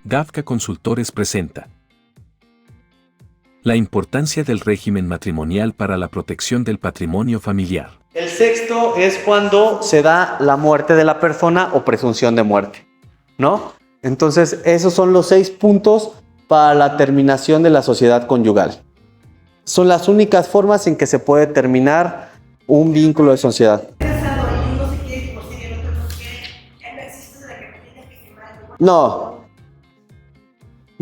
Gavca Consultores presenta la importancia del régimen matrimonial para la protección del patrimonio familiar. El sexto es cuando se da la muerte de la persona o presunción de muerte, ¿no? Entonces, esos son los 6 puntos para la terminación de la sociedad conyugal. Son las únicas formas en que se puede terminar un vínculo de sociedad. No.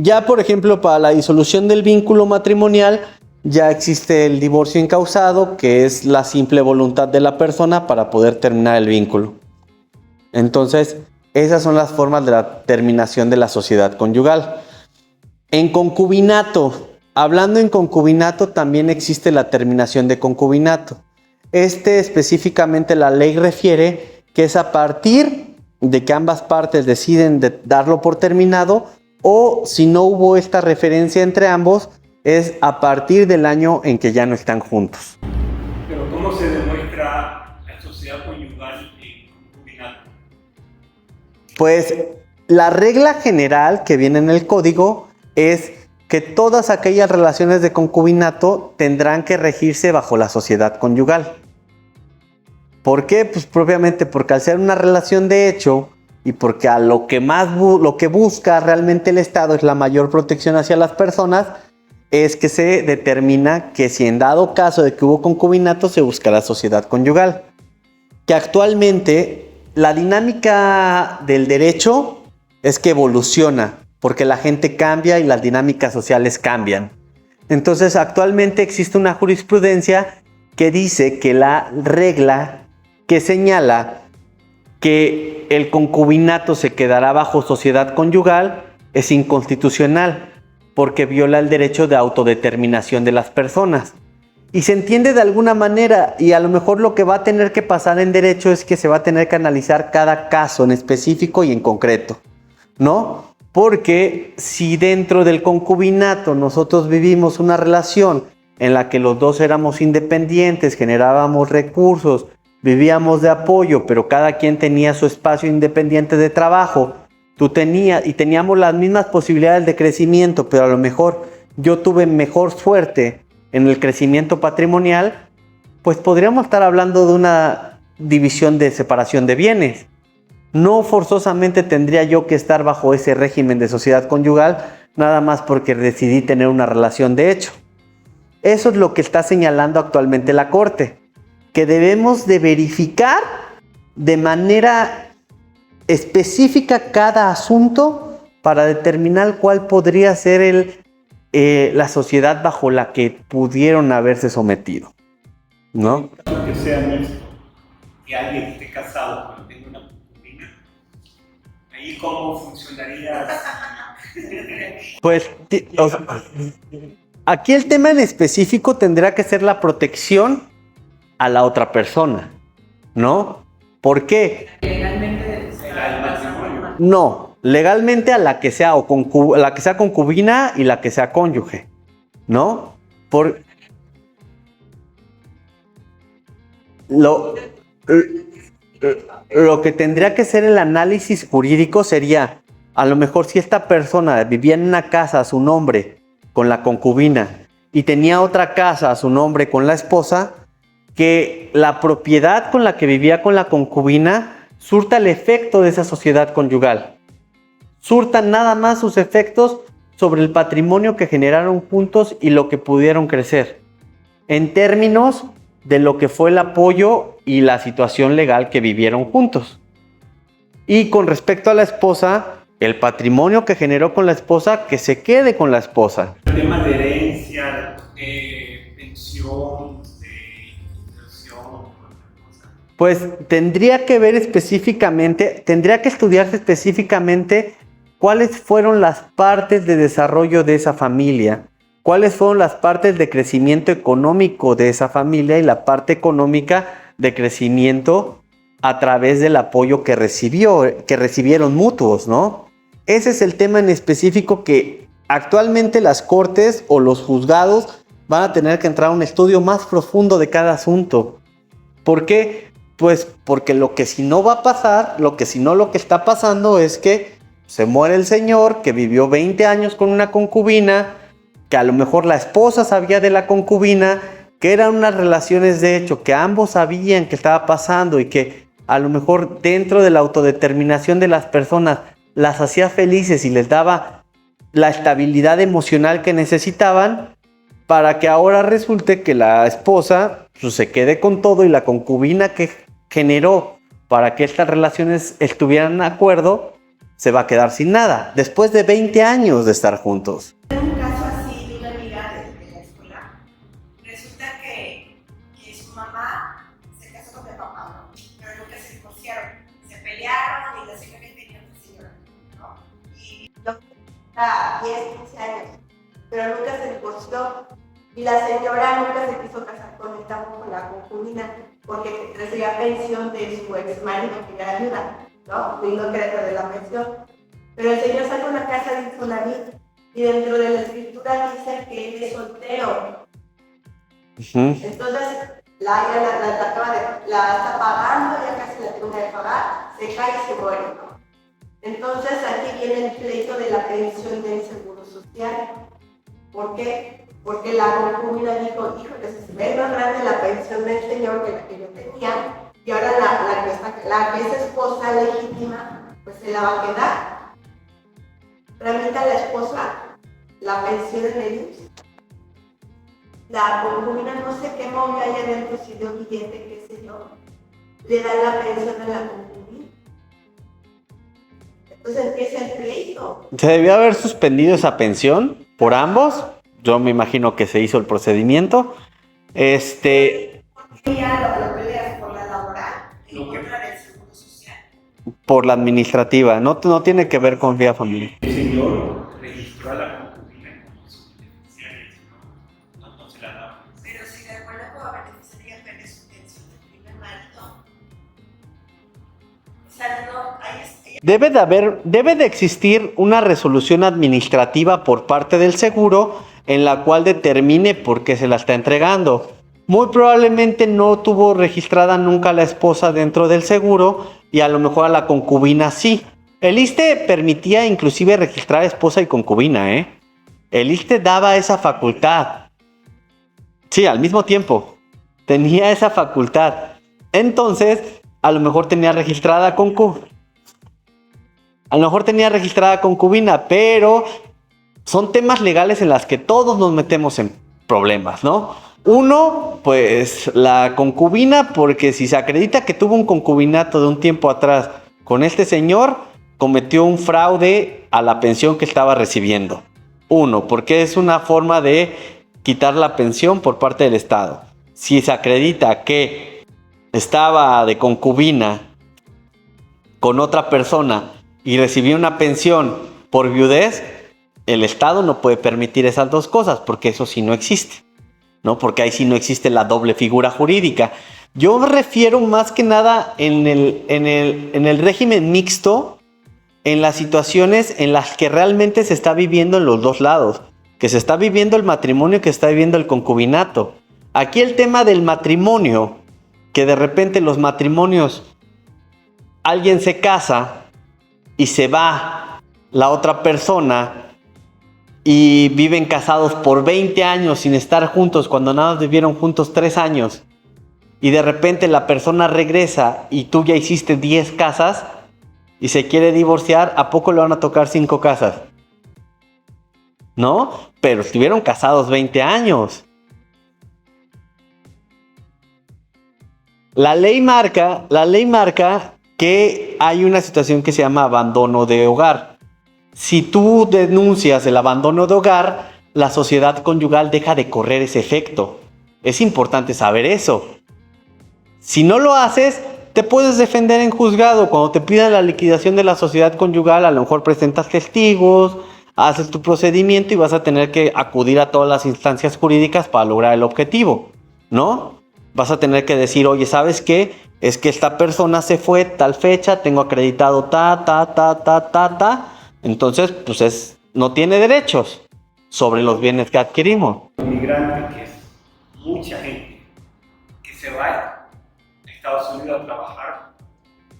Ya, por ejemplo, para la disolución del vínculo matrimonial, ya existe el divorcio incausado, que es la simple voluntad de la persona para poder terminar el vínculo. Entonces, esas son las formas de la terminación de la sociedad conyugal. En concubinato, hablando en concubinato, también existe la terminación de concubinato. Específicamente la ley refiere que es a partir de que ambas partes deciden darlo por terminado, o si no hubo esta referencia entre ambos, es a partir del año en que ya no están juntos. Pero ¿cómo se demuestra la sociedad conyugal en concubinato? Pues la regla general que viene en el código es que todas aquellas relaciones de concubinato tendrán que regirse bajo la sociedad conyugal. ¿Por qué? Pues propiamente porque al ser una relación de hecho y porque a lo que busca realmente el Estado es la mayor protección hacia las personas, es que se determina que si en dado caso de que hubo concubinato se busca la sociedad conyugal. Que actualmente la dinámica del derecho es que evoluciona porque la gente cambia y las dinámicas sociales cambian. Entonces actualmente existe una jurisprudencia que dice que la regla que señala que el concubinato se quedará bajo sociedad conyugal es inconstitucional porque viola el derecho de autodeterminación de las personas. Y se entiende de alguna manera, y a lo mejor lo que va a tener que pasar en derecho es que se va a tener que analizar cada caso en específico y en concreto, ¿no? Porque si dentro del concubinato nosotros vivimos una relación en la que los dos éramos independientes, generábamos recursos, vivíamos de apoyo, pero cada quien tenía su espacio independiente de trabajo, teníamos las mismas posibilidades de crecimiento, pero a lo mejor yo tuve mejor suerte en el crecimiento patrimonial, pues podríamos estar hablando de una división de separación de bienes. No forzosamente tendría yo que estar bajo ese régimen de sociedad conyugal, nada más porque decidí tener una relación de hecho. Eso es lo que está señalando actualmente la Corte, que debemos de verificar de manera específica cada asunto para determinar cuál podría ser la sociedad bajo la que pudieron haberse sometido, ¿no? Que sea mixto, que alguien esté casado pero tenga una concubina, ahí cómo funcionaría. Pues aquí el tema en específico tendrá que ser la protección a la otra persona, ¿no? ¿Por qué? Legalmente el matrimonio. No, legalmente a la que sea la que sea concubina y la que sea cónyuge, ¿no? Lo que tendría que ser el análisis jurídico sería, a lo mejor si esta persona vivía en una casa a su nombre con la concubina y tenía otra casa a su nombre con la esposa, que la propiedad con la que vivía con la concubina surta el efecto de esa sociedad conyugal. Surta nada más sus efectos sobre el patrimonio que generaron juntos y lo que pudieron crecer, en términos de lo que fue el apoyo y la situación legal que vivieron juntos. Y con respecto a la esposa, el patrimonio que generó con la esposa, que se quede con la esposa. El tema de herencia, pensión, pues tendría que estudiarse específicamente cuáles fueron las partes de desarrollo de esa familia, cuáles fueron las partes de crecimiento económico de esa familia y la parte económica de crecimiento a través del apoyo que recibieron mutuos, ¿no? Ese es el tema en específico que actualmente las cortes o los juzgados van a tener que entrar a un estudio más profundo de cada asunto. ¿Por qué? Pues porque lo que está pasando es que Se muere el señor que vivió 20 años con una concubina, que a lo mejor la esposa sabía de la concubina, que eran unas relaciones de hecho, que ambos sabían que estaba pasando y que a lo mejor dentro de la autodeterminación de las personas las hacía felices y les daba la estabilidad emocional que necesitaban, para que ahora resulte que la esposa pues, se quede con todo y la concubina que generó para que estas relaciones estuvieran de acuerdo se va a quedar sin nada después de 20 años de estar juntos. En un caso así de una amiga de la escuela, resulta que su mamá se casó con el papá, ¿no? Pero nunca se divorciaron, se pelearon y la señora tenía otra señora, ¿no? Y a 10, 15 años, pero nunca se divorció y la señora nunca se quiso casar con él, tampoco con la concubina, porque recibía pensión de su ex marido que era ayuda, ¿no? Y no quería perder la pensión. Pero el señor sacó una casa de Infonavit y dentro de la escritura dice que él es soltero. Entonces, la está pagando, ya casi la termina de pagar, se cae y se muere, ¿no? Entonces, aquí viene el pleito de la pensión del seguro social. ¿Por qué? Porque la concubina dijo, híjole, se ve más grande la pensión del señor que la que yo tenía, y ahora la que es esposa legítima, pues se la va a quedar. Tramita a la esposa la pensión en el IMSS. La concubina no sé qué movió allá adentro, si dio billete, qué sé yo, le da la pensión a la concubina. Entonces empieza el pleito. ¿Se debió haber suspendido esa pensión por ambos? Yo me imagino que se hizo el procedimiento. Ya lo peleas por la laboral en contra del seguro social. Por la administrativa, no tiene que ver con vía familiar. El señor registró a la concubina como sus beneficiarios, no se la daba. Pero si de acuerdo con la beneficiaria pierde su pensión del primer marido. O sea, no, ahí es. Debe de existir una resolución administrativa por parte del seguro en la cual determine por qué se la está entregando. Muy probablemente no tuvo registrada nunca la esposa dentro del seguro y a lo mejor a la concubina sí. El ISSSTE permitía inclusive registrar esposa y concubina, ¿eh? El ISSSTE daba esa facultad. Sí, al mismo tiempo. Tenía esa facultad. Entonces, a lo mejor tenía registrada concubina. Pero son temas legales en las que todos nos metemos en problemas, ¿no? Uno, pues la concubina, porque si se acredita que tuvo un concubinato de un tiempo atrás con este señor, cometió un fraude a la pensión que estaba recibiendo. Uno, porque es una forma de quitar la pensión por parte del Estado. Si se acredita que estaba de concubina con otra persona y recibió una pensión por viudez, el Estado no puede permitir esas dos cosas, porque eso sí no existe, ¿no? Porque ahí sí no existe la doble figura jurídica. Yo me refiero más que nada en el régimen mixto, en las situaciones en las que realmente se está viviendo en los dos lados, que se está viviendo el matrimonio y que se está viviendo el concubinato. Aquí el tema del matrimonio, que de repente los matrimonios, alguien se casa y se va la otra persona y viven casados por 20 años sin estar juntos, cuando nada más vivieron juntos 3 años, y de repente la persona regresa y tú ya hiciste 10 casas y se quiere divorciar, ¿a poco le van a tocar 5 casas? ¿No? Pero estuvieron casados 20 años. La ley marca que hay una situación que se llama abandono de hogar. Si tú denuncias el abandono de hogar, la sociedad conyugal deja de correr ese efecto. Es importante saber eso. Si no lo haces, te puedes defender en juzgado. Cuando te pidan la liquidación de la sociedad conyugal, a lo mejor presentas testigos, haces tu procedimiento y vas a tener que acudir a todas las instancias jurídicas para lograr el objetivo, ¿no? Vas a tener que decir, oye, ¿sabes qué? Es que esta persona se fue tal fecha, tengo acreditado entonces, pues no tiene derechos sobre los bienes que adquirimos. Inmigrante, que es mucha gente que se va a Estados Unidos a trabajar,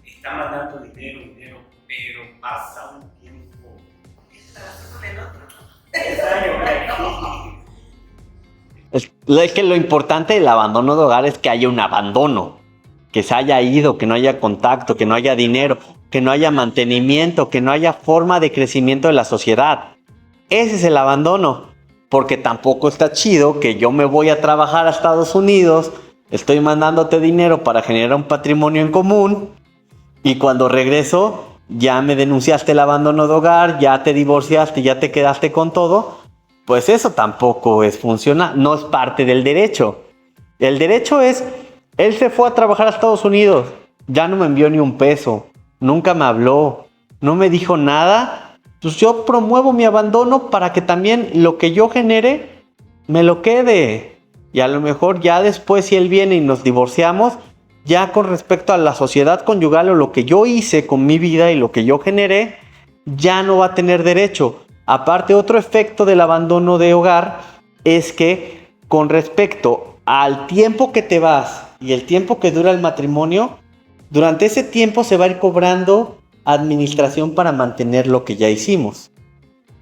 está mandando dinero pero pasa un tiempo. Con el otro. Es que lo importante del abandono de hogar es que haya un abandono, que se haya ido, que no haya contacto, que no haya dinero, que no haya mantenimiento, que no haya forma de crecimiento de la sociedad. Ese es el abandono, porque tampoco está chido que yo me voy a trabajar a Estados Unidos, estoy mandándote dinero para generar un patrimonio en común y cuando regreso ya me denunciaste el abandono de hogar, ya te divorciaste, ya te quedaste con todo. Pues eso tampoco es funcional, no es parte del derecho. El derecho es, él se fue a trabajar a Estados Unidos, ya no me envió ni un peso, nunca me habló, no me dijo nada. Pues yo promuevo mi abandono para que también lo que yo genere me lo quede. Y a lo mejor ya después si él viene y nos divorciamos, ya con respecto a la sociedad conyugal o lo que yo hice con mi vida y lo que yo generé, ya no va a tener derecho. Aparte, otro efecto del abandono de hogar es que con respecto al tiempo que te vas y el tiempo que dura el matrimonio, durante ese tiempo se va a ir cobrando administración para mantener lo que ya hicimos.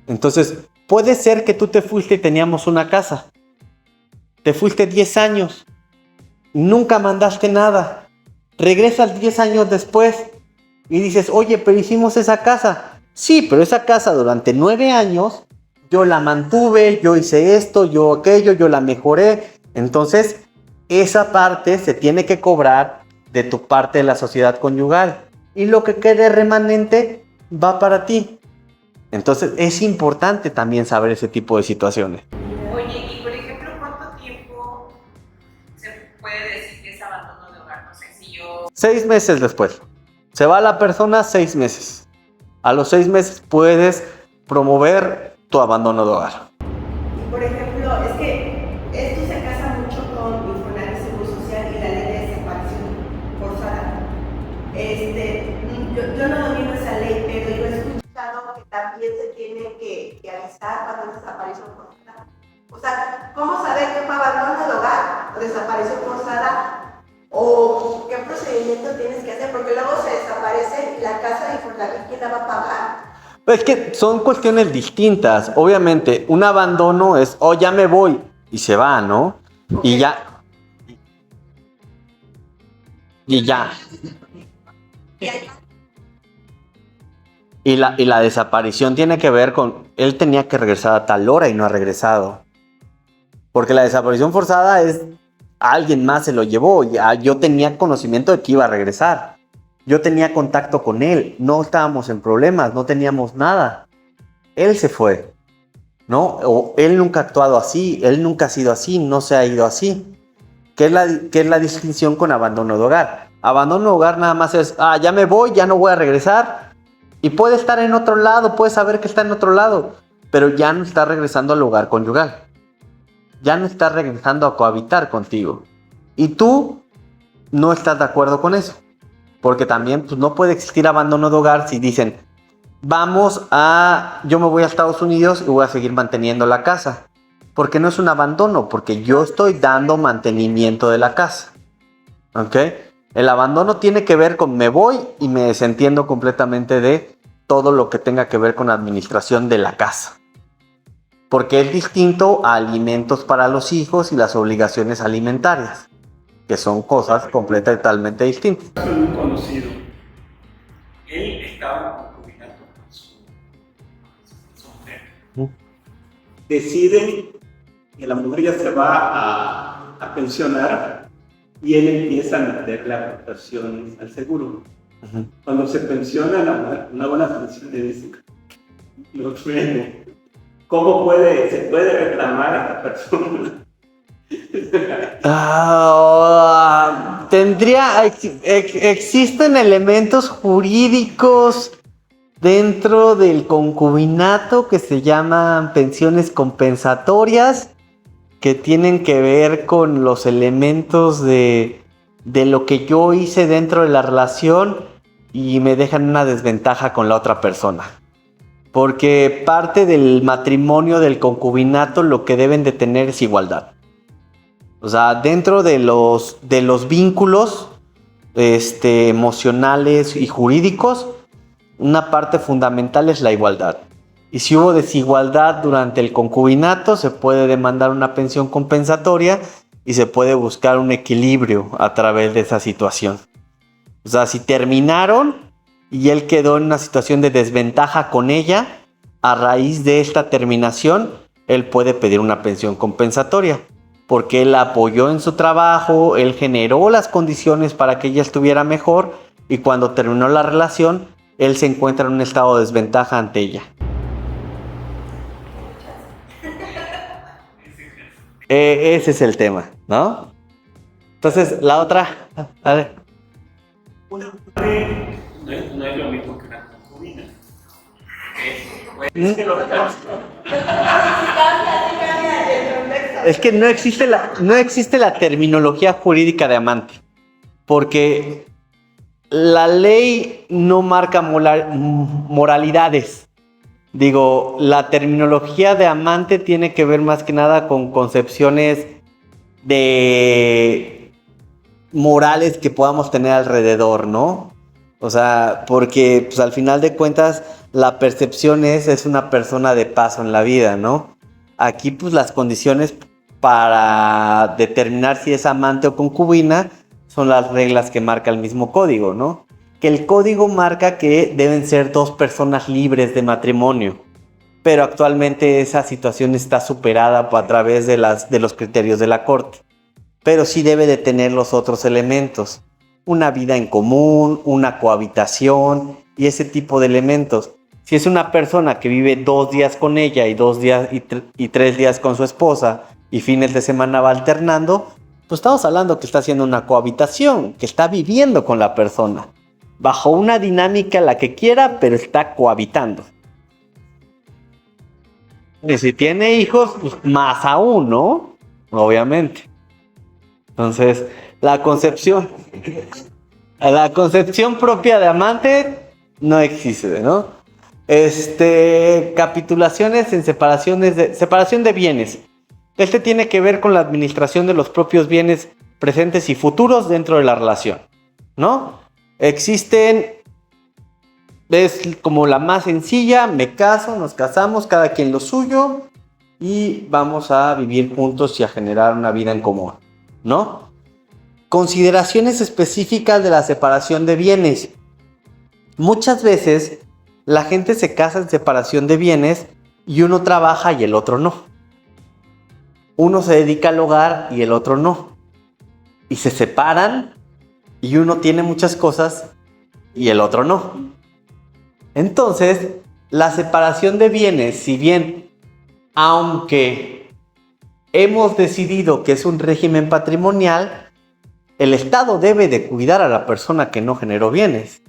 Entonces, puede ser que tú te fuiste y teníamos una casa. Te fuiste 10 años. Nunca mandaste nada. Regresas 10 años después y dices, oye, pero hicimos esa casa. Sí, pero esa casa durante 9 años yo la mantuve, yo hice esto, yo aquello, yo la mejoré. Entonces, esa parte se tiene que cobrar de tu parte de la sociedad conyugal. Y lo que quede remanente va para ti. Entonces, es importante también saber ese tipo de situaciones. Oye, y por ejemplo, ¿cuánto tiempo se puede decir que es abandono de hogar? No sé si yo... 6 meses después. Se va la persona 6 meses. A los 6 meses puedes promover tu abandono de hogar. Por ejemplo, es que esto se casa mucho con Infonavit Seguro Social y la ley de desaparición forzada. Yo no domino esa ley, pero yo he escuchado que también se tiene que avisar cuando es desaparición forzada. O sea, ¿cómo saber que fue abandono de hogar o desaparición forzada? ¿O qué procedimiento tienes que hacer? Porque luego se desaparece la casa de Infonavit, ¿quién la va a pagar? Es que son cuestiones distintas. Obviamente, un abandono es, oh, ya me voy, y se va, ¿no? Okay. Y ya. Y la desaparición tiene que ver con, él tenía que regresar a tal hora y no ha regresado. Porque la desaparición forzada es, alguien más se lo llevó, ya yo tenía conocimiento de que iba a regresar. Yo tenía contacto con él, no estábamos en problemas, no teníamos nada. Él se fue, ¿no? O él nunca ha actuado así, él nunca ha sido así, no se ha ido así. ¿Qué es la distinción con abandono de hogar? Abandono de hogar nada más es, ya me voy, ya no voy a regresar. Y puede estar en otro lado, puede saber que está en otro lado, pero ya no está regresando al hogar conyugal. Ya no está regresando a cohabitar contigo. Y tú no estás de acuerdo con eso. Porque también pues, no puede existir abandono de hogar si dicen, yo me voy a Estados Unidos y voy a seguir manteniendo la casa. Porque no es un abandono, porque yo estoy dando mantenimiento de la casa. ¿Ok? El abandono tiene que ver con me voy y me desentiendo completamente de todo lo que tenga que ver con administración de la casa. Porque es distinto a alimentos para los hijos y las obligaciones alimentarias, que son cosas totalmente distintas. Soy un conocido. Él estaba en concubinato con su mujer. Deciden que la mujer ya se va a pensionar y él empieza a meterle aportaciones al seguro. Uh-huh. Cuando se pensiona la mujer, una buena pensión le dice, lo trueno. ¿Cómo se puede reclamar a esta persona? Existen elementos jurídicos dentro del concubinato que se llaman pensiones compensatorias, que tienen que ver con los elementos de lo que yo hice dentro de la relación y me dejan una desventaja con la otra persona. Porque parte del matrimonio, del concubinato, lo que deben de tener es igualdad. O sea, dentro de los vínculos emocionales y jurídicos, una parte fundamental es la igualdad. Y si hubo desigualdad durante el concubinato, se puede demandar una pensión compensatoria y se puede buscar un equilibrio a través de esa situación. O sea, si terminaron y él quedó en una situación de desventaja con ella, a raíz de esta terminación, él puede pedir una pensión compensatoria, porque él la apoyó en su trabajo, él generó las condiciones para que ella estuviera mejor, y cuando terminó la relación, él se encuentra en un estado de desventaja ante ella. Ese es el tema, ¿no? Entonces, la otra... A ver. Una madre no es lo mismo que una concubina. Es que lo Es que no existe la terminología jurídica de amante, porque la ley no marca moralidades. Digo, la terminología de amante tiene que ver más que nada con concepciones de morales que podamos tener alrededor, ¿no? O sea, porque pues, al final de cuentas la percepción es una persona de paso en la vida, ¿no? Aquí pues las condiciones para determinar si es amante o concubina son las reglas que marca el mismo código, ¿no? Que el código marca que deben ser dos personas libres de matrimonio, pero actualmente esa situación está superada a través de los criterios de la corte. Pero sí debe de tener los otros elementos, una vida en común, una cohabitación y ese tipo de elementos. Si es una persona que vive 2 días con ella y 2 días y 3 días con su esposa y fines de semana va alternando, pues estamos hablando que está haciendo una cohabitación, que está viviendo con la persona, bajo una dinámica la que quiera, pero está cohabitando. Y si tiene hijos, pues más aún, ¿no? Obviamente. Entonces, la concepción propia de amante no existe, ¿no? Capitulaciones en separación de bienes. Este tiene que ver con la administración de los propios bienes presentes y futuros dentro de la relación, ¿no? Existen, es como la más sencilla, me caso, nos casamos, cada quien lo suyo y vamos a vivir juntos y a generar una vida en común, ¿no? Consideraciones específicas de la separación de bienes. Muchas veces la gente se casa en separación de bienes y uno trabaja y el otro no. Uno se dedica al hogar y el otro no. Y se separan y uno tiene muchas cosas y el otro no. Entonces, la separación de bienes, si bien, aunque hemos decidido que es un régimen patrimonial, el Estado debe de cuidar a la persona que no generó bienes.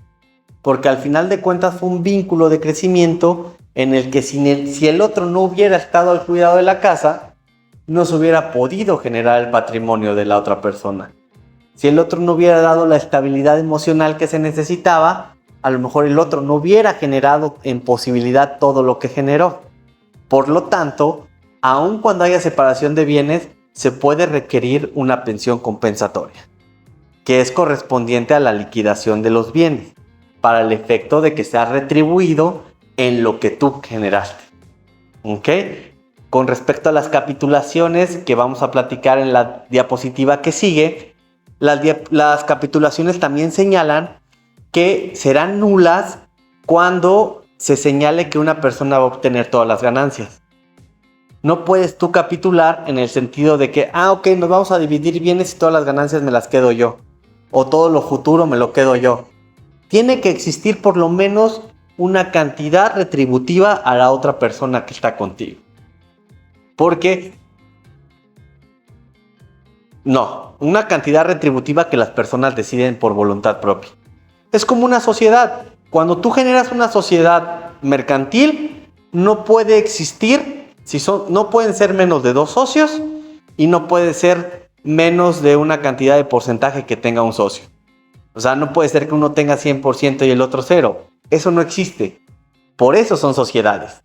Porque al final de cuentas fue un vínculo de crecimiento en el que si el otro no hubiera estado al cuidado de la casa, no se hubiera podido generar el patrimonio de la otra persona. Si el otro no hubiera dado la estabilidad emocional que se necesitaba, a lo mejor el otro no hubiera generado en posibilidad todo lo que generó. Por lo tanto, aun cuando haya separación de bienes, se puede requerir una pensión compensatoria, que es correspondiente a la liquidación de los bienes, para el efecto de que sea retribuido en lo que tú generaste. ¿Ok? Con respecto a las capitulaciones que vamos a platicar en la diapositiva que sigue, las capitulaciones también señalan que serán nulas cuando se señale que una persona va a obtener todas las ganancias. No puedes tú capitular en el sentido de que, ok, nos vamos a dividir bienes y todas las ganancias me las quedo yo, o todo lo futuro me lo quedo yo. Tiene que existir por lo menos una cantidad retributiva a la otra persona que está contigo. Porque no, una cantidad retributiva que las personas deciden por voluntad propia. Es como una sociedad. Cuando tú generas una sociedad mercantil, no puede existir, no pueden ser menos de 2 socios y no puede ser menos de una cantidad de porcentaje que tenga un socio. O sea, no puede ser que uno tenga 100% y el otro 0. Eso no existe. Por eso son sociedades.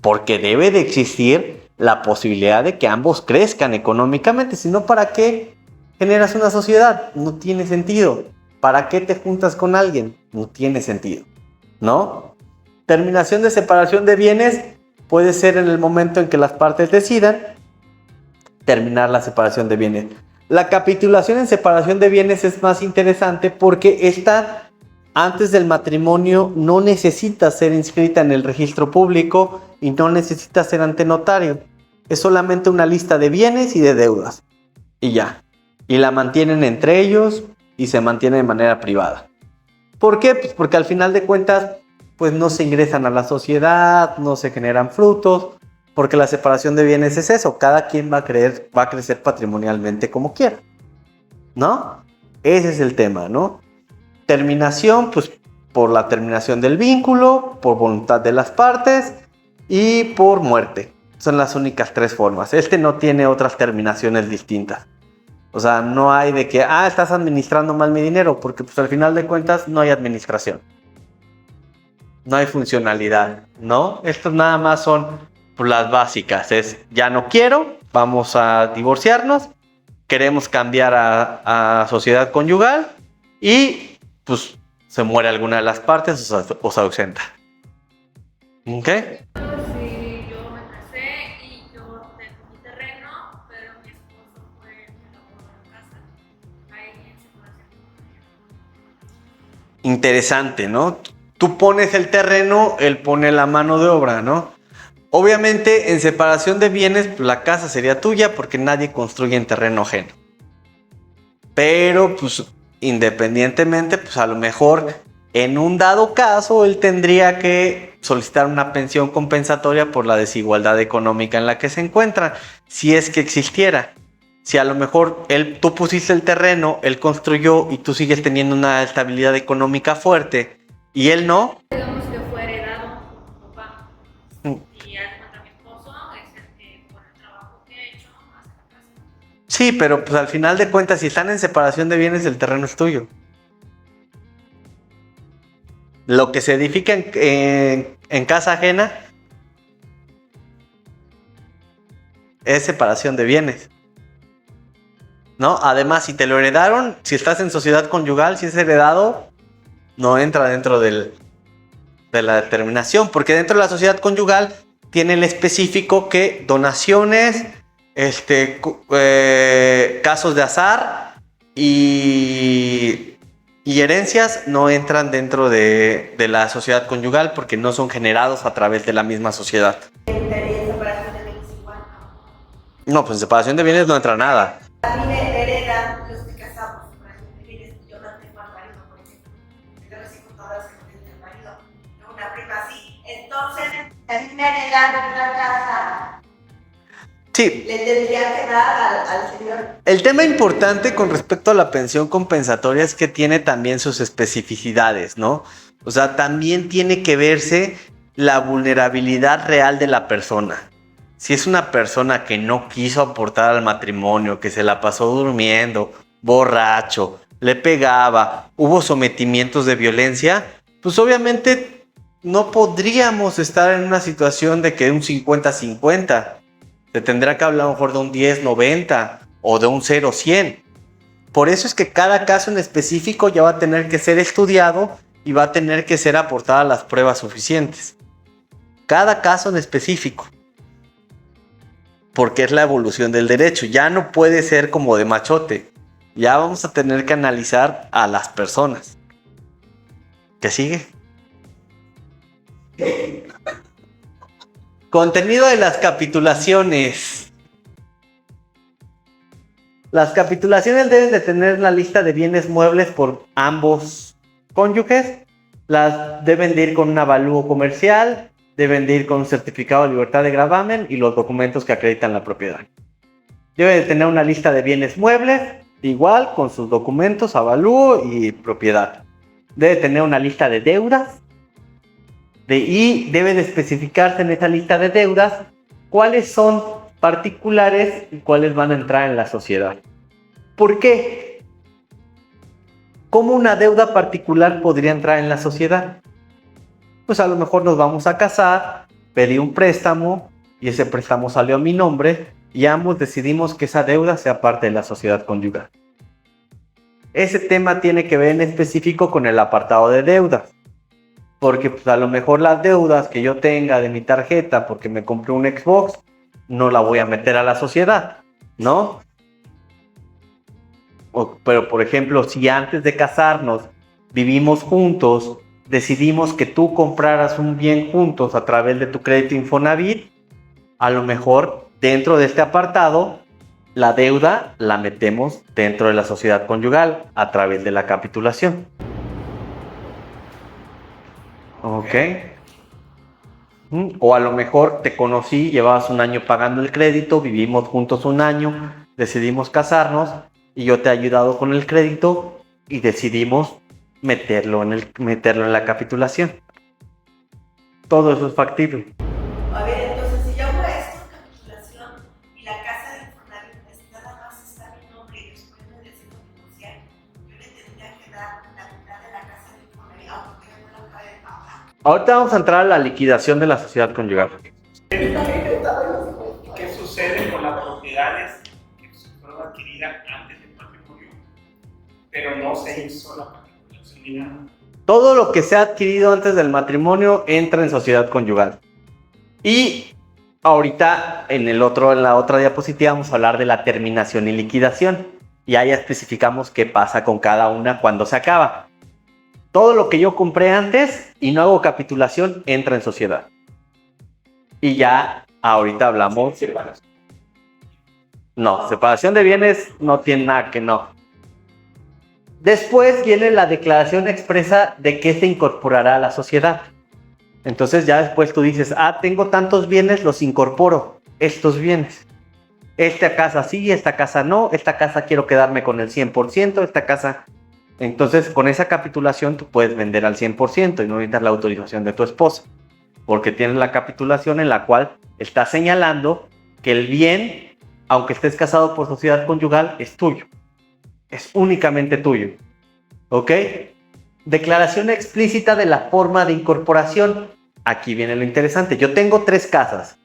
Porque debe de existir la posibilidad de que ambos crezcan económicamente. Si no, ¿para qué generas una sociedad? No tiene sentido. ¿Para qué te juntas con alguien? No tiene sentido. ¿no? Terminación de separación de bienes puede ser en el momento en que las partes decidan terminar la separación de bienes. La capitulación en separación de bienes es más interesante porque esta, antes del matrimonio, no necesita ser inscrita en el registro público y no necesita ser ante notario. Es solamente una lista de bienes y de deudas. Y ya. Y la mantienen entre ellos y se mantiene de manera privada. ¿Por qué? Pues porque al final de cuentas, pues no se ingresan a la sociedad, no se generan frutos, porque la separación de bienes es eso, cada quien va a crecer patrimonialmente como quiera, ¿no? Ese es el tema, ¿no? Terminación, pues por la terminación del vínculo, por voluntad de las partes y por muerte. Son las únicas tres formas. Este no tiene otras terminaciones distintas. O sea, no hay de que, estás administrando mal mi dinero, porque pues al final de cuentas no hay administración. No hay funcionalidad, ¿no? Estas nada más son pues, las básicas. Es, ya no quiero, vamos a divorciarnos, queremos cambiar a sociedad conyugal y pues se muere alguna de las partes o se ausenta. ¿Ok? Sí, yo me casé y yo tengo mi terreno, pero mi esposo fue el que lo compró en casa. Ahí en separación. Interesante, ¿no? Tú pones el terreno, él pone la mano de obra, ¿no? Obviamente, en separación de bienes, pues, la casa sería tuya porque nadie construye en terreno ajeno. Pero, pues, independientemente, pues a lo mejor en un dado caso, él tendría que solicitar una pensión compensatoria por la desigualdad económica en la que se encuentra, si es que existiera. Si a lo mejor tú pusiste el terreno, él construyó y tú sigues teniendo una estabilidad económica fuerte y él no. Digamos que fue heredado por mi papá. Y al cuenta mi esposo es el que, por el trabajo que ha hecho, hace la casa. Sí, pero pues al final de cuentas, si están en separación de bienes, el terreno es tuyo. Lo que se edifica en casa ajena es separación de bienes, ¿no? Además, si te lo heredaron, si estás en sociedad conyugal, si es heredado, no entra dentro de la determinación, porque dentro de la sociedad conyugal tiene el específico que donaciones, casos de azar y herencias no entran dentro de la sociedad conyugal porque no son generados a través de la misma sociedad. En separación de bienes igual. No, pues en separación de bienes no entra nada. A mí me heredan los que casamos, separación de bienes, yo no tengo al marido, por ejemplo. Tengo las computadoras que no tienen al marido. Tengo una prima así. Entonces, a mí me heredaron una casa. Sí. Le tendría que dar al señor. El tema importante con respecto a la pensión compensatoria es que tiene también sus especificidades, ¿no? O sea, también tiene que verse la vulnerabilidad real de la persona. Si es una persona que no quiso aportar al matrimonio, que se la pasó durmiendo, borracho, le pegaba, hubo sometimientos de violencia, pues obviamente no podríamos estar en una situación de que un 50-50. Se tendrá que hablar a lo mejor de un 10-90 o de un 0-100. Por eso es que cada caso en específico ya va a tener que ser estudiado y va a tener que ser aportadas las pruebas suficientes. Cada caso en específico. Porque es la evolución del derecho. Ya no puede ser como de machote. Ya vamos a tener que analizar a las personas. ¿Qué sigue? Contenido de las capitulaciones. Las capitulaciones deben de tener la lista de bienes muebles por ambos cónyuges. Las deben de ir con un avalúo comercial, deben de ir con un certificado de libertad de gravamen y los documentos que acreditan la propiedad. Debe de tener una lista de bienes muebles, igual con sus documentos, avalúo y propiedad. Debe tener una lista de deudas. Y debe de especificarse en esa lista de deudas cuáles son particulares y cuáles van a entrar en la sociedad. ¿Por qué? ¿Cómo una deuda particular podría entrar en la sociedad? Pues a lo mejor nos vamos a casar, pedí un préstamo y ese préstamo salió a mi nombre y ambos decidimos que esa deuda sea parte de la sociedad conyugal. Ese tema tiene que ver en específico con el apartado de deudas. Porque pues, a lo mejor las deudas que yo tenga de mi tarjeta porque me compré un Xbox, no la voy a meter a la sociedad, ¿no? Pero por ejemplo, si antes de casarnos vivimos juntos, decidimos que tú compraras un bien juntos a través de tu crédito Infonavit, a lo mejor dentro de este apartado, la deuda la metemos dentro de la sociedad conyugal a través de la capitulación. ¿Ok? O a lo mejor te conocí, llevabas un año pagando el crédito, vivimos juntos un año, decidimos casarnos y yo te he ayudado con el crédito y decidimos meterlo en la capitulación. Todo eso es factible. A ver, entonces si yo hago esto, capitulación, y la casa de Infonavit nada más está mi nombre y después me decido divorciar, yo le tendría que dar la mitad de la casa de Infonavit, aunque no la acabe de pagar. Ahorita vamos a entrar a la liquidación de la sociedad conyugal. ¿Qué sucede con las propiedades que fueron adquiridas antes del matrimonio, pero no se hizo la capitulación ni nada? Todo lo que se ha adquirido antes del matrimonio entra en sociedad conyugal. Y ahorita en la otra diapositiva vamos a hablar de la terminación y liquidación. Y ahí especificamos qué pasa con cada una cuando se acaba. Todo lo que yo compré antes y no hago capitulación entra en sociedad. Y ya ahorita hablamos. No, separación de bienes no tiene nada que no. Después viene la declaración expresa de que se incorporará a la sociedad. Entonces ya después tú dices, tengo tantos bienes, los incorporo, estos bienes. Esta casa sí, esta casa no, esta casa quiero quedarme con el 100%, esta casa... Entonces con esa capitulación tú puedes vender al 100% y no necesitas la autorización de tu esposa. Porque tienes la capitulación en la cual está señalando que el bien, aunque estés casado por sociedad conyugal, es tuyo. Es únicamente tuyo. ¿Ok? Declaración explícita de la forma de incorporación. Aquí viene lo interesante. Yo tengo 3 casas.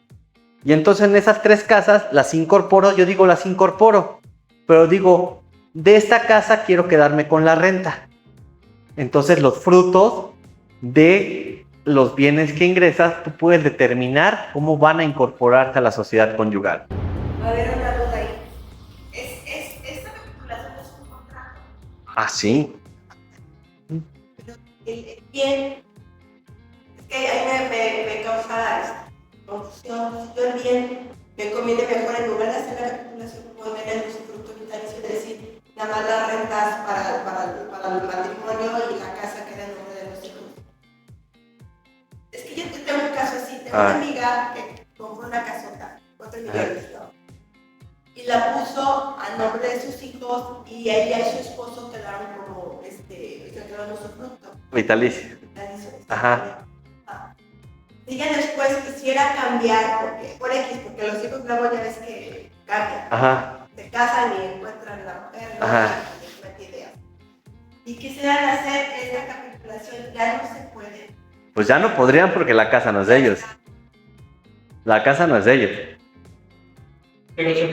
Y entonces en esas 3 casas las incorporo. Yo digo las incorporo. Pero digo, de esta casa quiero quedarme con la renta. Entonces los frutos de los bienes que ingresas, tú puedes determinar cómo van a incorporarse a la sociedad conyugal. A ver, una duda ahí. Esta capitulación es un contrato. Ah, sí. El bien, es que ahí me causa confusión. Yo el bien me conviene mejor en lugar de hacer la capitulación, poner el usufructo vitalicio, es decir, nada más las rentas para el matrimonio y la casa queda en nombre de los hijos. Es que yo tengo un caso así, tengo una amiga que compró una casota, 4 millones, ¿no? Y la puso a nombre de sus hijos y ella y su esposo quedaron como, se quedaron usufructo. Vitalicio. Ajá. Si ella después quisiera cambiar, porque los hijos luego ya ves que cambian. Ajá. Se casan y encuentran a la mujer, ¿no? Ajá. Ideas. Y quisieran hacer esta capitulación, ya no se puede. Pues ya no podrían porque la casa no es de ellos. La casa no es de ellos. Pero se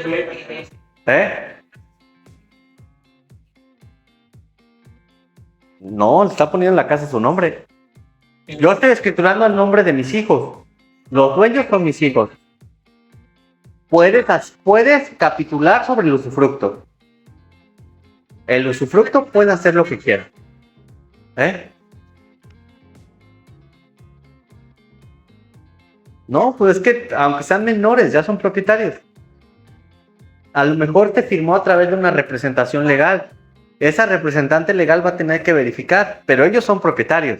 puede. No, le está poniendo la casa su nombre. Yo estoy escriturando el nombre de mis hijos. Los dueños son mis hijos. Puedes capitular sobre el usufructo. El usufructo puede hacer lo que quiera. No, pues es que aunque sean menores, ya son propietarios. A lo mejor te firmó a través de una representación legal. Esa representante legal va a tener que verificar, pero ellos son propietarios.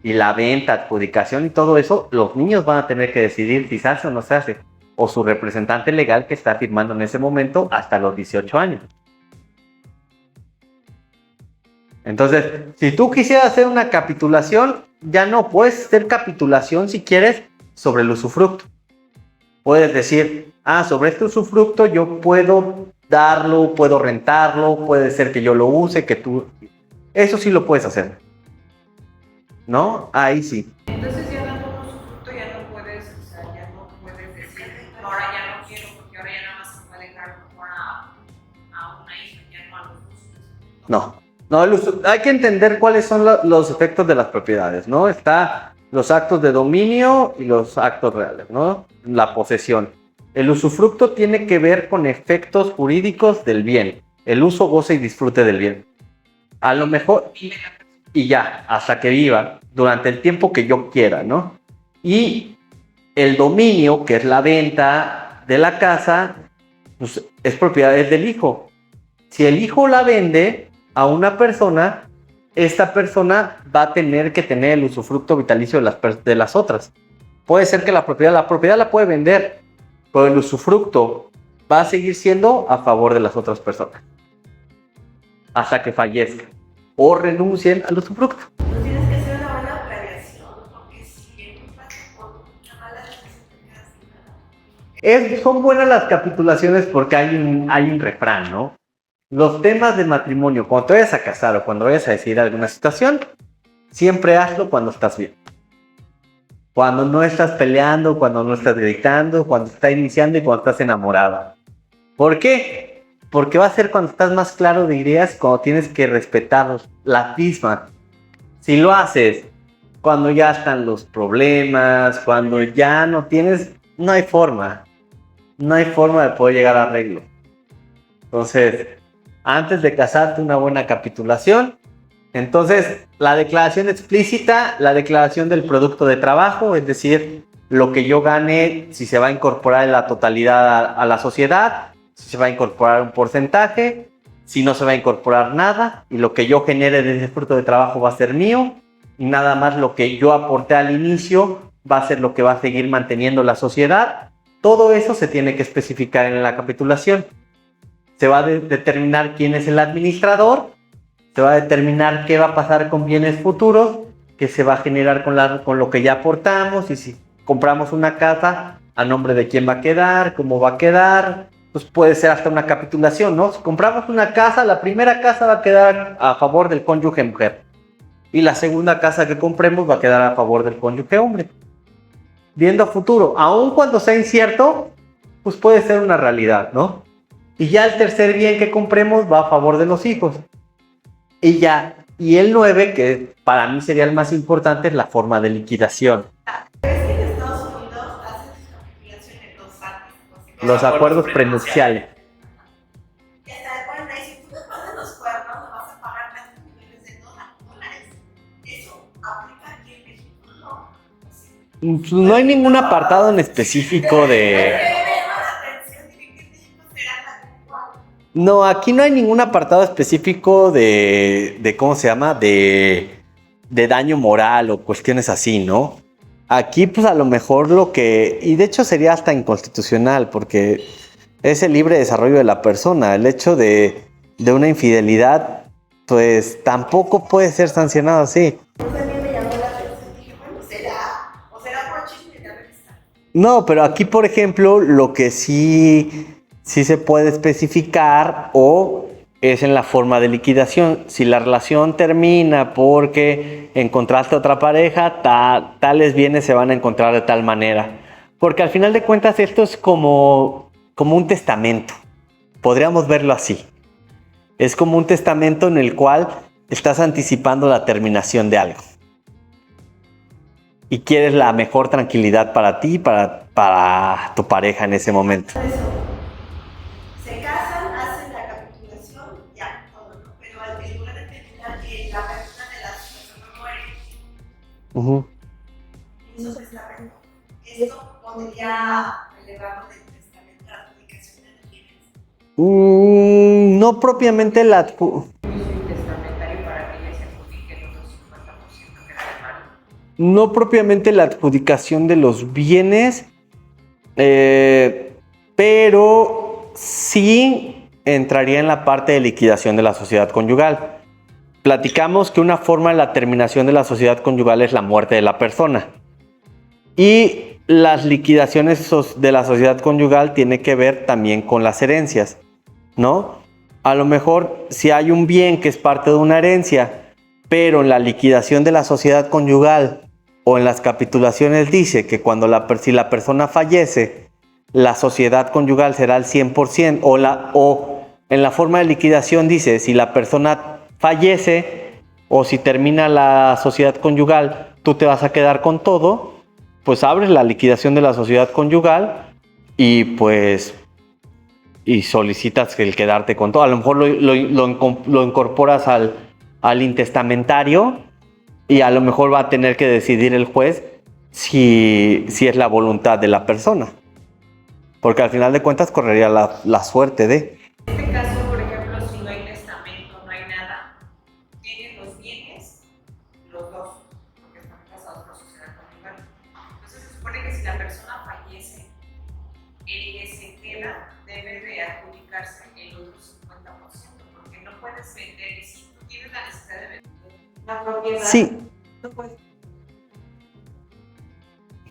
Y la venta, adjudicación y todo eso, los niños van a tener que decidir si se hace o no se hace. O su representante legal que está firmando en ese momento hasta los 18 años. Entonces, si tú quisieras hacer una capitulación, ya no puedes hacer capitulación si quieres sobre el usufructo. Puedes decir, sobre este usufructo yo puedo darlo, puedo rentarlo, puede ser que yo lo use, que tú... Eso sí lo puedes hacer. ¿No? Ahí sí. Entonces ya dando un usufructo ya no puedes, ya no puedes decir, ahora ya no quiero porque ahora ya nada más se puede dejar a una hija, ya no a los dos. No. No, hay que entender cuáles son los efectos de las propiedades, ¿no? Está los actos de dominio y los actos reales, ¿no? La posesión. El usufructo tiene que ver con efectos jurídicos del bien. El uso, goce y disfrute del bien. A lo mejor, y ya, hasta que viva, durante el tiempo que yo quiera, ¿no? Y el dominio, que es la venta de la casa, pues, es propiedad del hijo. Si el hijo la vende a una persona, esta persona va a tener que tener el usufructo vitalicio de las otras. Puede ser que la propiedad la puede vender, pero el usufructo va a seguir siendo a favor de las otras personas hasta que fallezca o renuncien al usufructo. Tú tienes que hacer una buena planeación, porque si en un plazo con una mala decisión te quedas sin nada. Son buenas las capitulaciones porque hay un refrán, ¿no? Los temas de matrimonio, cuando te vayas a casar o cuando vayas a decidir alguna situación, siempre hazlo cuando estás bien. Cuando no estás peleando, cuando no estás gritando, cuando estás iniciando y cuando estás enamorada. ¿Por qué? Porque va a ser cuando estás más claro de ideas, cuando tienes que respetar la misma. Si lo haces cuando ya están los problemas, cuando ya no tienes, no hay forma. No hay forma de poder llegar a arreglo. Entonces, antes de casarte, una buena capitulación. Entonces, la declaración explícita, la declaración del producto de trabajo, es decir, lo que yo gane, si se va a incorporar en la totalidad a la sociedad, si se va a incorporar un porcentaje, si no se va a incorporar nada, y lo que yo genere de ese fruto de trabajo va a ser mío, y nada más lo que yo aporté al inicio va a ser lo que va a seguir manteniendo la sociedad. Todo eso se tiene que especificar en la capitulación. Se va a determinar quién es el administrador, se va a determinar qué va a pasar con bienes futuros, qué se va a generar con lo que ya aportamos, y si compramos una casa, a nombre de quién va a quedar, cómo va a quedar. Pues puede ser hasta una capitulación, ¿no? Si compramos una casa, la primera casa va a quedar a favor del cónyuge mujer, y la segunda casa que compremos va a quedar a favor del cónyuge hombre. Viendo a futuro, aun cuando sea incierto, pues puede ser una realidad, ¿no? Y ya el tercer bien que compremos va a favor de los hijos. Y el 9, que para mí sería el más importante, es la forma de liquidación. ¿Crees que en Estados Unidos hacen sus capitulaciones Los acuerdos prenupciales. Y hasta de cuenta, y si tú me pasas los cuernos, me vas a pagar tantos millones de dólares. Eso aplica aquí en México, ¿no? No hay ningún apartado en específico de... No, aquí no hay ningún apartado específico de ¿cómo se llama? De daño moral o cuestiones así, ¿no? Aquí, pues a lo mejor y de hecho sería hasta inconstitucional, porque es el libre desarrollo de la persona. El hecho de una infidelidad, pues tampoco puede ser sancionado así. Pues a mí me llamó la atención, dije, bueno, será por chisme de revisar. No, pero aquí, por ejemplo, lo que sí se puede especificar es en la forma de liquidación. Si la relación termina porque encontraste otra pareja, tales bienes se van a encontrar de tal manera. Porque al final de cuentas esto es como un testamento. Podríamos verlo así. Es como un testamento en el cual estás anticipando la terminación de algo. Y quieres la mejor tranquilidad para ti y para tu pareja en ese momento. Se casan, hacen la capitulación, ya, todo, ¿no? Pero al lugar de terminar que la persona de la persona muere, hizo testamento. Esto podría relevarlo del testamento a la adjudicación de los bienes. No propiamente la... No propiamente la adjudicación de los bienes, pero sí entraría en la parte de liquidación de la sociedad conyugal. Platicamos que una forma de la terminación de la sociedad conyugal es la muerte de la persona. Y las liquidaciones de la sociedad conyugal tienen que ver también con las herencias, ¿no? A lo mejor si hay un bien que es parte de una herencia, pero en la liquidación de la sociedad conyugal o en las capitulaciones dice que si la persona fallece, la sociedad conyugal será al 100%, o en la forma de liquidación dice, si la persona fallece o si termina la sociedad conyugal, tú te vas a quedar con todo, pues abres la liquidación de la sociedad conyugal y pues y solicitas el quedarte con todo. A lo mejor lo incorporas al intestamentario y a lo mejor va a tener que decidir el juez si es la voluntad de la persona. Porque al final de cuentas correría la suerte de... En este caso, por ejemplo, si no hay testamento, no hay nada, tienen los bienes los dos, porque están casados por sociedad conyugal. Entonces se supone que si la persona fallece, el que se queda debe de adjudicarse el otro 50%, porque no puedes vender, y si tú tienes la necesidad de vender la propiedad, Sí. no puedes.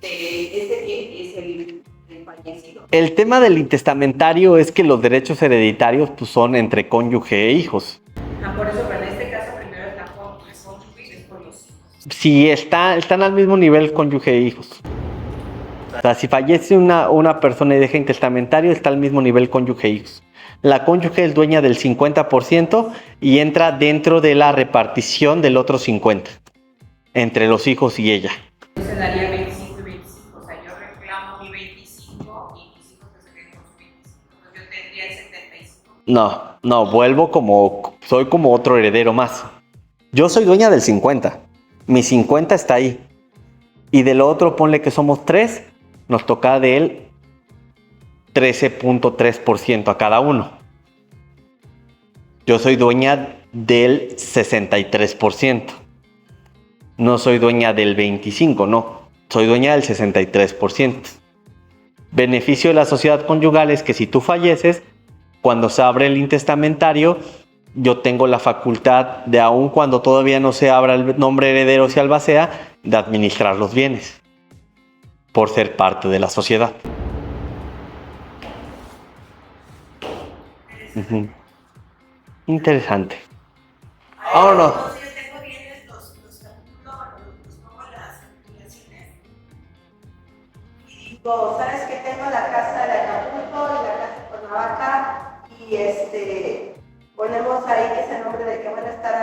Ese bien es el fallecido. El tema del intestamentario es que los derechos hereditarios pues, son entre cónyuge e hijos. Por eso, pero en este caso primero es la cónyuge y después los hijos. Si están al mismo nivel cónyuge e hijos. O sea, si fallece una persona y deja intestamentario, está al mismo nivel cónyuge e hijos. La cónyuge es dueña del 50% y entra dentro de la repartición del otro 50% entre los hijos y ella. Se daría 25 y 25. O sea, yo reclamo mi 25 y mis hijos se queden con su 25. Entonces yo tendría el 75. No, soy como otro heredero más. Yo soy dueña del 50. Mi 50 está ahí. Y del otro, ponle que somos 3, nos toca de él 13.3% a cada uno. Yo soy dueña del 63%. No soy dueña del 25%, no. Soy dueña del 63%. Beneficio de la sociedad conyugal es que si tú falleces, cuando se abre el intestamentario, yo tengo la facultad de, aun cuando todavía no se abra el nombre heredero si albacea, de administrar los bienes por ser parte de la sociedad. Ujú. Interesante. Ahora no. Entonces yo tengo bienes, los pongo en las calculaciones y digo, ¿sabes qué? Tengo la casa de Acapulco y la casa de Cuernavaca y ponemos ahí que es el nombre de que van a estar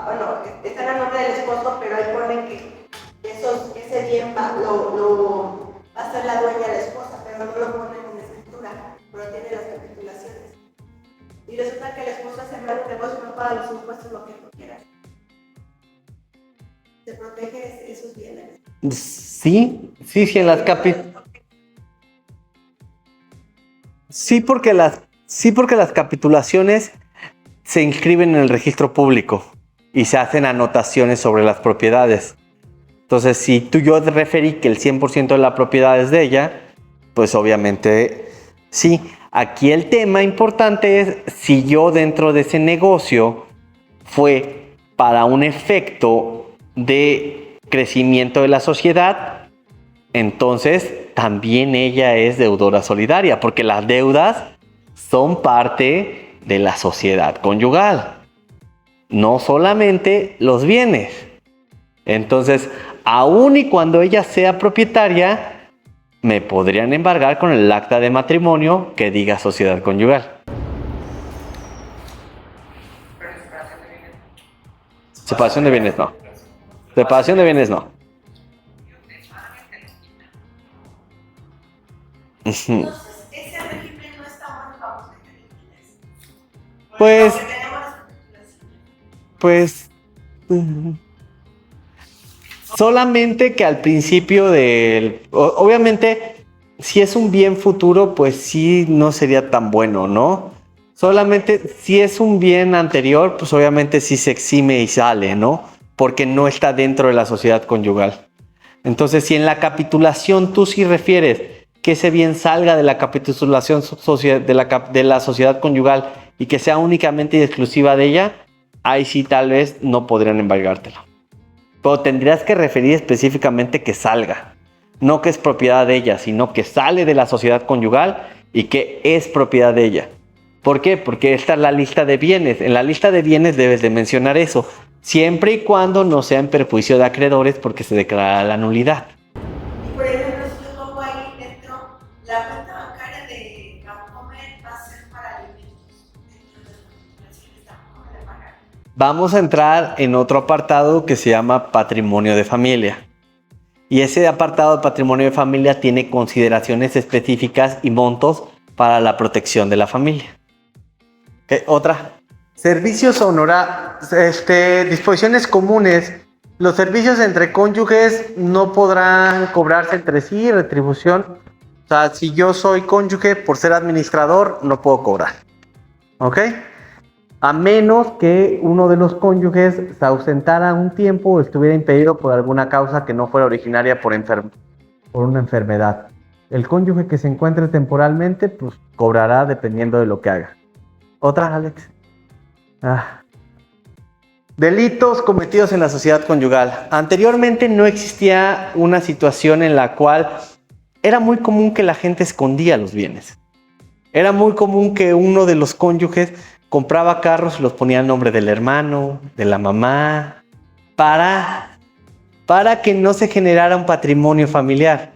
bueno, están a nombre del esposo, pero ahí ponen que ese bien va a ser la dueña de la esposa, pero no lo ponen en la escritura, pero tiene las capitulaciones. Y resulta que la esposa se va un negocio y no paga los impuestos, lo que tú quieras. Se protege esos bienes. Sí, en las Sí, porque las capitulaciones se inscriben en el registro público y se hacen anotaciones sobre las propiedades. Entonces, si yo referí que el 100% de la propiedad es de ella, pues obviamente sí. Aquí el tema importante es si yo dentro de ese negocio fue para un efecto de crecimiento de la sociedad, entonces también ella es deudora solidaria, porque las deudas son parte de la sociedad conyugal, no solamente los bienes. Entonces, aun y cuando ella sea propietaria, me podrían embargar con el acta de matrimonio que diga sociedad conyugal. Separación de bienes no. Separación de bienes no. Entonces, ese régimen no está bueno para proteger bienes. Pues, Porque tenemos las capitulaciones. pues, solamente que al principio obviamente, si es un bien futuro, pues sí no sería tan bueno, ¿no? Solamente si es un bien anterior, pues obviamente sí se exime y sale, ¿no? Porque no está dentro de la sociedad conyugal. Entonces, si en la capitulación tú sí refieres que ese bien salga de la capitulación de la sociedad conyugal y que sea únicamente y exclusiva de ella, ahí sí tal vez no podrían embargártelo. Pero tendrías que referir específicamente que salga. No que es propiedad de ella, sino que sale de la sociedad conyugal y que es propiedad de ella. ¿Por qué? Porque esta es la lista de bienes. En la lista de bienes debes de mencionar eso. Siempre y cuando no sea en perjuicio de acreedores porque se declara la nulidad. Y por ejemplo, si yo pongo ahí dentro, la cuenta bancaria de Bancomer va a ser para alimentos. Dentro de las capitulaciones tampoco me la pagan. vamos a entrar en otro apartado que se llama patrimonio de familia. Y ese apartado de patrimonio de familia tiene consideraciones específicas y montos para la protección de la familia. ¿Qué? Otra. Servicios disposiciones comunes. Los servicios entre cónyuges no podrán cobrarse entre sí, retribución. O sea, si yo soy cónyuge, por ser administrador, no puedo cobrar. ¿Ok? A menos que uno de los cónyuges se ausentara un tiempo o estuviera impedido por alguna causa que no fuera originaria por una enfermedad. El cónyuge que se encuentre temporalmente, pues cobrará dependiendo de lo que haga. ¿Otra, Alex? Delitos cometidos en la sociedad conyugal. Anteriormente no existía una situación en la cual era muy común que la gente escondía los bienes. Era muy común que uno de los cónyuges compraba carros y los ponía al nombre del hermano, de la mamá, para que no se generara un patrimonio familiar.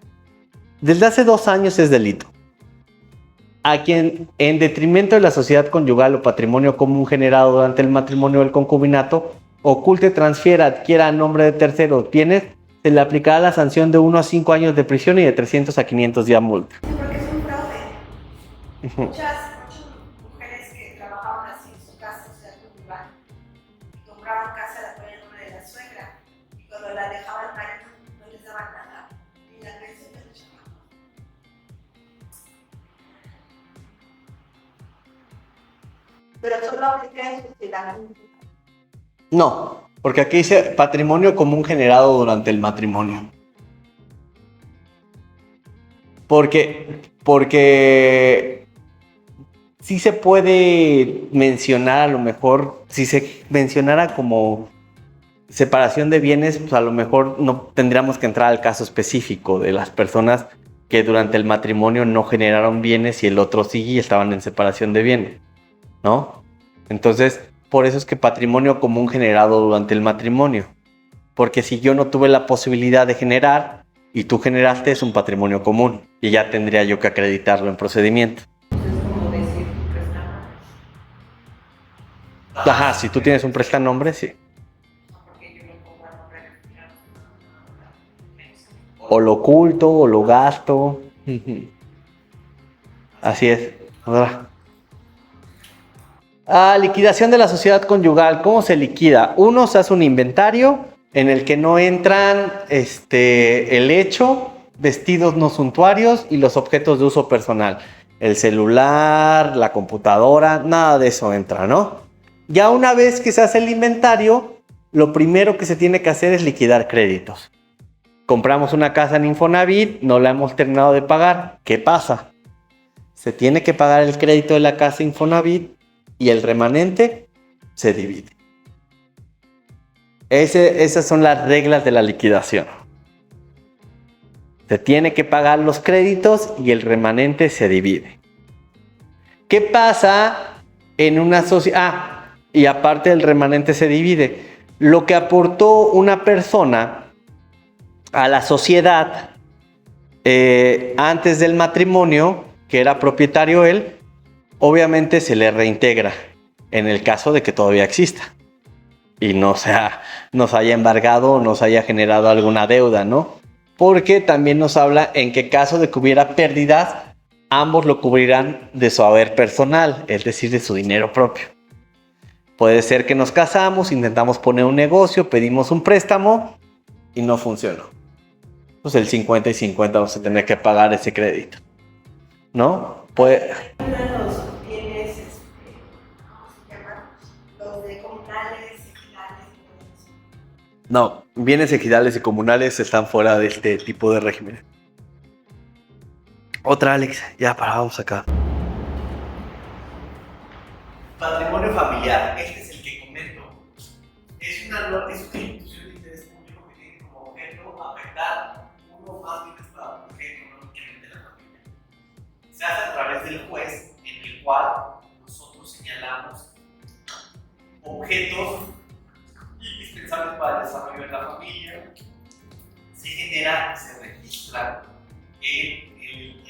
Desde hace 2 años es delito. A quien, en detrimento de la sociedad conyugal o patrimonio común generado durante el matrimonio o el concubinato, oculte, transfiera, adquiera a nombre de terceros bienes, se le aplicará la sanción de 1 a 5 años de prisión y de 300 a 500 días multa. Sí, porque es un fraude. Muchas mujeres que trabajaban así en su casa, o sea, conyugal, y compraban casa de apoyo en nombre de la suegra, y cuando la dejaban marido no les daban nada, ni la pensión de los chamacos. Pero solo aplica en sociedad. No, porque aquí dice patrimonio común generado durante el matrimonio. Porque sí se puede mencionar, a lo mejor, si se mencionara como separación de bienes, pues a lo mejor no tendríamos que entrar al caso específico de las personas que durante el matrimonio no generaron bienes y el otro sí y estaban en separación de bienes, ¿no? Entonces, por eso es que patrimonio común generado durante el matrimonio. Porque si yo no tuve la posibilidad de generar y tú generaste, es un patrimonio común y ya tendría yo que acreditarlo en procedimiento. Ajá, si tú tienes un prestanombre, sí. O lo oculto, o lo gasto. Así es. Ahora. Liquidación de la sociedad conyugal. ¿Cómo se liquida? Uno, se hace un inventario en el que no entran el hecho, vestidos no suntuarios y los objetos de uso personal. El celular, la computadora, nada de eso entra, ¿no? Ya una vez que se hace el inventario, lo primero que se tiene que hacer es liquidar créditos. Compramos una casa en Infonavit, no la hemos terminado de pagar. ¿Qué pasa? Se tiene que pagar el crédito de la casa Infonavit y el remanente se divide. Esas son las reglas de la liquidación. Se tiene que pagar los créditos y el remanente se divide. ¿Qué pasa en una sociedad? Y aparte el remanente se divide. Lo que aportó una persona a la sociedad antes del matrimonio, que era propietario él, obviamente se le reintegra en el caso de que todavía exista y nos haya embargado o nos haya generado alguna deuda, ¿no? Porque también nos habla en que caso de que hubiera pérdidas, ambos lo cubrirán de su haber personal, es decir, de su dinero propio. Puede ser que nos casamos, intentamos poner un negocio, pedimos un préstamo y no funcionó. Pues el 50 y 50 vamos a tener que pagar ese crédito, ¿no? Puede... Los bienes, ¿cómo se llaman? Los de comunales, ejidales. No, bienes ejidales y comunales están fuera de este tipo de régimen. Otra, Alex, ya paramos acá. Patrimonio familiar, este es el que comento. Es una institución de interés público que tiene como objeto afectar uno o más bienes para proteger económicamente la familia. Se hace a través del juez, en el cual nosotros señalamos objetos indispensables para el desarrollo de la familia. Se genera, se registra en el